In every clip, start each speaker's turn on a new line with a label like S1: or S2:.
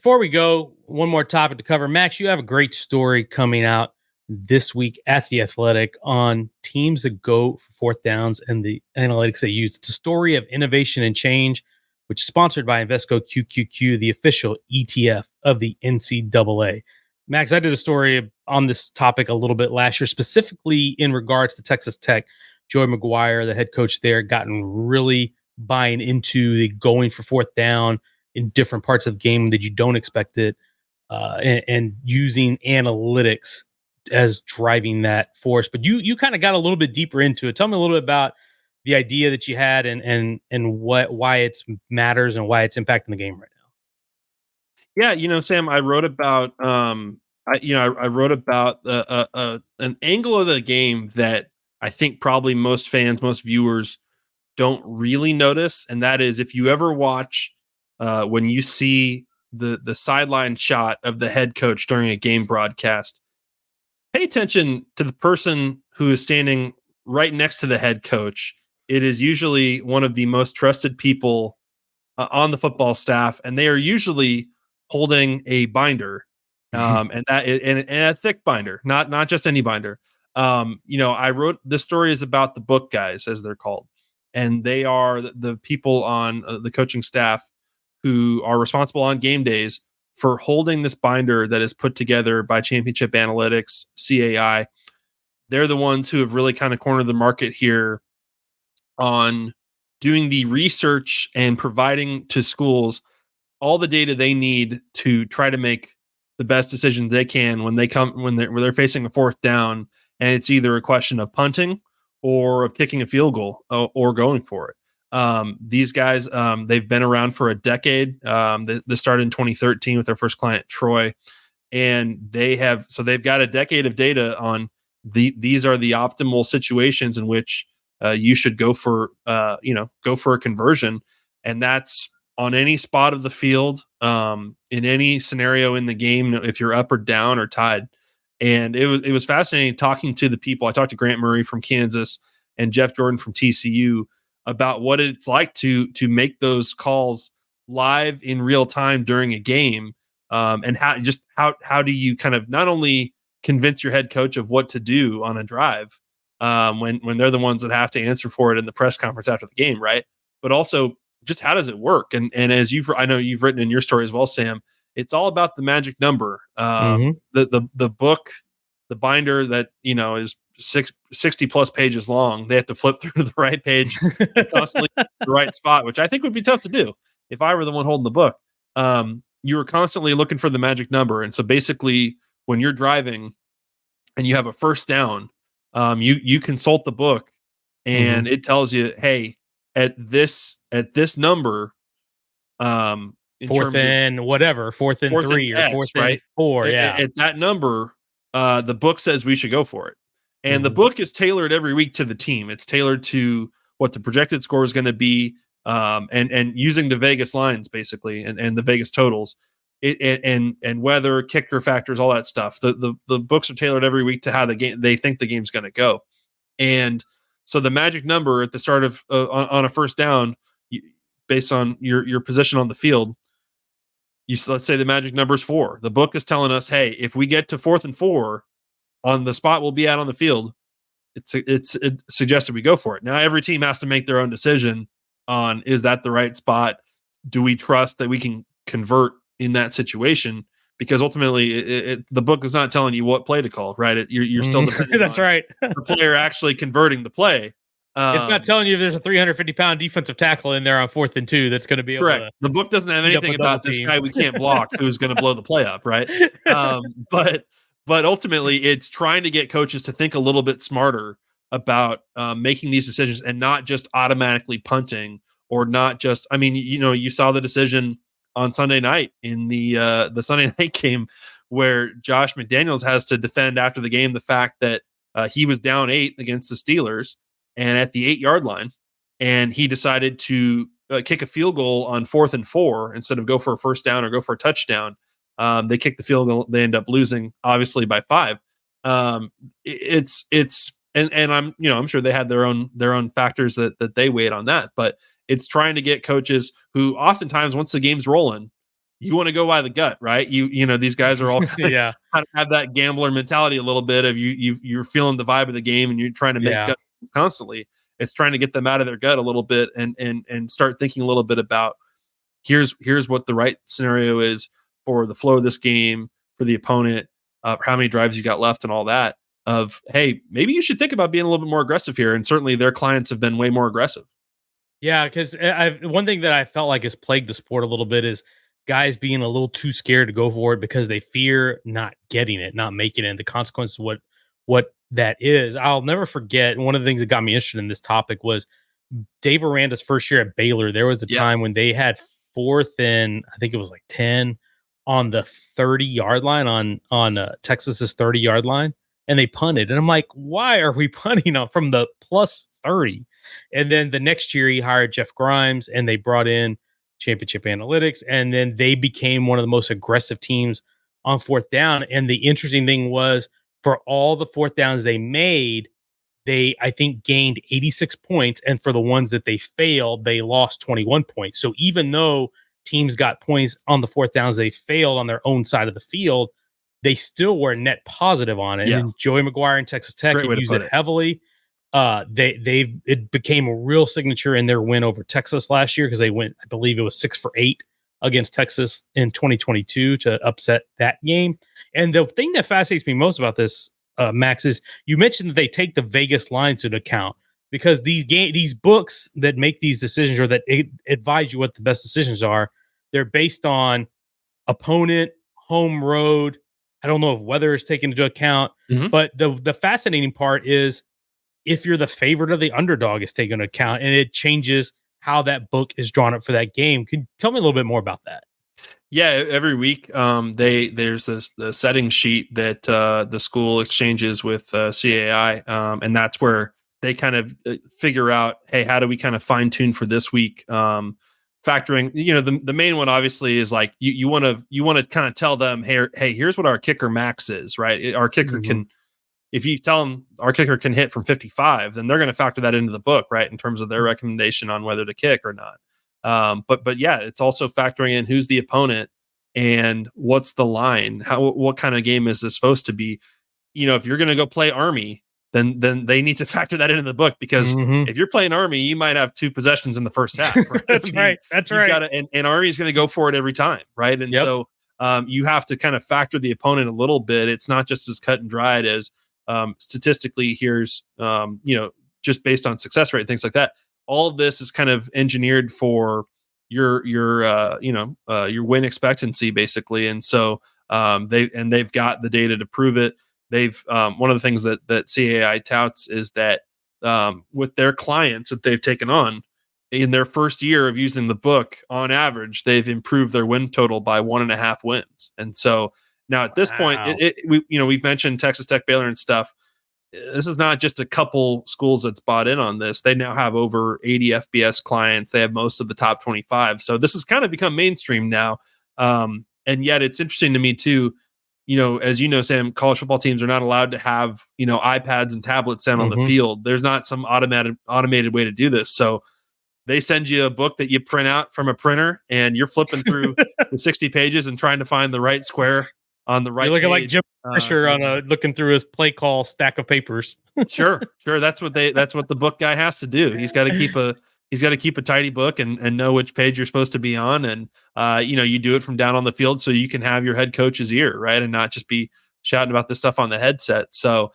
S1: Before we go, one more topic to cover. Max, you have a great story coming out this week at The Athletic on teams that go for fourth downs and the analytics they use. It's a story of innovation and change, which is sponsored by Invesco QQQ, the official ETF of the NCAA. Max, I did a story on this topic a little bit last year, specifically in regards to Texas Tech. Joey McGuire, the head coach there, gotten really buying into the going for fourth down in different parts of the game that you don't expect it, and using analytics as driving that force. But you kind of got a little bit deeper into it. Tell me a little bit about the idea that you had and why it matters and why it's impacting the game right now.
S2: Yeah, Sam, I wrote about I wrote about an angle of the game that I think probably most fans, most viewers don't really notice, and that is if you ever watch when you see the sideline shot of the head coach during a game broadcast, pay attention to the person who is standing right next to the head coach. It is usually one of the most trusted people on the football staff, and they are usually holding a binder, and a thick binder, not just any binder. I wrote the story is about the book guys, as they're called, and they are the people on the coaching staff who are responsible on game days for holding this binder that is put together by Championship Analytics, CAI. They're the ones who have really kind of cornered the market here on doing the research and providing to schools all the data they need to try to make the best decisions they can when they're facing a fourth down, and it's either a question of punting or of kicking a field goal or going for it. These guys, they've been around for a decade. They started in 2013 with their first client, Troy, and they've got a decade of data on these are the optimal situations in which you should go for a conversion, and that's on any spot of the field, in any scenario in the game, if you're up or down or tied. And it was fascinating talking to the people. I talked to Grant Murray from Kansas and Jeff Jordan from TCU about what it's like to make those calls live in real time during a game, and how do you kind of not only convince your head coach of what to do on a drive, when they're the ones that have to answer for it in the press conference after the game, right? But also just how does it work? And as I know you've written in your story as well, Sam, it's all about the magic number. The book, the binder that is 60 plus pages long. They have to flip through the right page constantly the right spot, which I think would be tough to do if I were the one holding the book. You were constantly looking for the magic number, and so basically, when you're driving and you have a first down, you consult the book, and it tells you, hey, at this number,
S1: fourth and 3 or fourth and 4,
S2: at that number, the book says we should go for it, and the book is tailored every week to the team. It's tailored to what the projected score is going to be, and using the Vegas lines basically, and the Vegas totals, and weather, kicker factors, all that stuff. The books are tailored every week to how they think the game's going to go, and so the magic number at the start of on a first down, based on your position on the field, let's say the magic number is 4. The book is telling us, hey, if we get to 4th and 4 on the spot we'll be at on the field, it suggested we go for it. Now every team has to make their own decision on, is that the right spot? Do we trust that we can convert in that situation? Because ultimately, the book is not telling you what play to call, right? You're still depending
S1: that's
S2: on
S1: right.
S2: the player actually converting the play.
S1: It's not telling you if there's a 350-pound defensive tackle in there on 4th and 2 that's going to be able to.
S2: The book doesn't have anything about this guy we can't block who's going to blow the play up, right? But ultimately, it's trying to get coaches to think a little bit smarter about making these decisions and not just automatically punting, or not just. I mean, you saw the decision on Sunday night in the Sunday night game where Josh McDaniels has to defend after the game the fact that he was down 8 against the Steelers and at the 8-yard line, and he decided to kick a field goal on 4th and 4 instead of go for a first down or go for a touchdown. They kicked the field goal. They end up losing, obviously, by 5. It's I'm sure they had their own factors that they weighed on that, but it's trying to get coaches who oftentimes, once the game's rolling, you want to go by the gut, right? These guys are all kind
S1: Yeah.
S2: of have that gambler mentality a little bit of you're feeling the vibe of the game and you're trying to make
S1: Yeah.
S2: gut constantly. It's trying to get them out of their gut a little bit and start thinking a little bit about here's what the right scenario is for the flow of this game, for the opponent, how many drives you got left and all that. Of, hey, maybe you should think about being a little bit more aggressive here. And certainly their clients have been way more aggressive.
S1: Yeah, because one thing that I felt like has plagued the sport a little bit is guys being a little too scared to go for it because they fear not getting it, not making it, and the consequences of what that is. I'll never forget one of the things that got me interested in this topic was Dave Aranda's first year at Baylor. There was a
S2: Yeah.
S1: time when they had fourth and I think it was like 10 on the 30-yard line on Texas's 30-yard line, and they punted. And I'm like, why are we punting from the plus 30? And then the next year, he hired Jeff Grimes, and they brought in Championship Analytics, and then they became one of the most aggressive teams on fourth down. And the interesting thing was, for all the fourth downs they made, they, I think, gained 86 points, and for the ones that they failed, they lost 21 points. So even though teams got points on the fourth downs they failed on their own side of the field, they still were net positive on it.
S2: Yeah.
S1: And Joey McGuire and Texas Tech
S2: Great way to
S1: used
S2: put
S1: it
S2: it.
S1: heavily. It became a real signature in their win over Texas last year because they went, I believe it was 6-for-8 against Texas in 2022 to upset that game. And the thing that fascinates me most about this, Max, is you mentioned that they take the Vegas line into account because these books that make these decisions or that advise you what the best decisions are, they're based on opponent, home, road. I don't know if weather is taken into account, but the fascinating part is if you're the favorite or the underdog is taken into account, and it changes how that book is drawn up for that game. Can you tell me a little bit more about that?
S2: Yeah, every week there's the setting sheet that the school exchanges with CAI, and that's where they kind of figure out, hey, how do we kind of fine tune for this week? Factoring, the main one obviously is like you want to kind of tell them, hey, here's what our kicker max is, right? Our kicker can, if you tell them our kicker can hit from 55, then they're going to factor that into the book, right, in terms of their recommendation on whether to kick or not. But yeah, it's also factoring in who's the opponent and what's the line. What kind of game is this supposed to be? If you're going to go play Army, then they need to factor that into the book because if you're playing Army, you might have 2 possessions in the first half. Right?
S1: That's right. That's right.
S2: And Army is going to go for it every time, right? And so you have to kind of factor the opponent a little bit. It's not just as cut and dried as statistically. Here's just based on success rate and things like that. All of this is kind of engineered for your win expectancy basically, and so they've got the data to prove it. They've one of the things that CAI touts is that with their clients that they've taken on in their first year of using the book, on average, they've improved their win total by 1.5 wins. And so now at this point, we've mentioned Texas Tech, Baylor, and stuff. This is not just a couple schools that's bought in on this. They now have over 80 FBS clients. They have most of the top 25. So this has kind of become mainstream now. And yet it's interesting to me too, as you know, Sam, college football teams are not allowed to have, iPads and tablets down on the field. There's not some automated way to do this. So they send you a book that you print out from a printer and you're flipping through the 60 pages and trying to find the right square on the right.
S1: You're looking
S2: page.
S1: like Jim Fisher on looking through his play call stack of papers.
S2: Sure. That's what the book guy has to do. He's got to keep a tidy book and know which page you're supposed to be on. And you do it from down on the field so you can have your head coach's ear, right, and not just be shouting about this stuff on the headset. So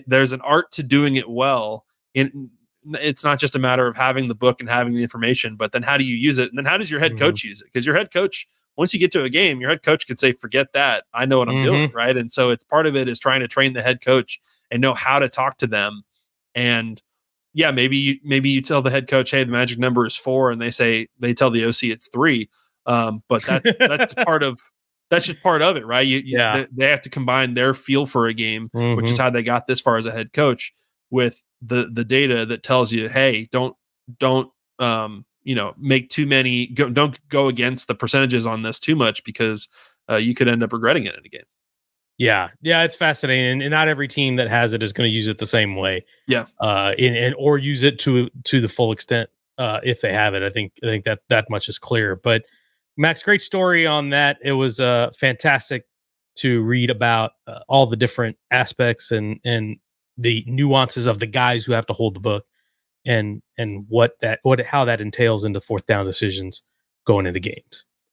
S2: there's an art to doing it well. It's not just a matter of having the book and having the information, but then how do you use it? And then how does your head coach use it? Because your head coach, once you get to a game, your head coach could say, forget that. I know what I'm doing. Right. And so it's part of it is trying to train the head coach and know how to talk to them. And yeah, maybe you tell the head coach, hey, the magic number is 4. And they tell the OC it's 3. But that's just part of it. Right. They have to combine their feel for a game, which is how they got this far as a head coach, with the data that tells you, hey, don't make too many, don't go against the percentages on this too much because you could end up regretting it in a game.
S1: Yeah, it's fascinating, and not every team that has it is going to use it the same way.
S2: Yeah,
S1: or use it to the full extent if they have it. I think that much is clear. But Max, great story on that. It was fantastic to read about all the different aspects and the nuances of the guys who have to hold the book and what how that entails into fourth down decisions going into games.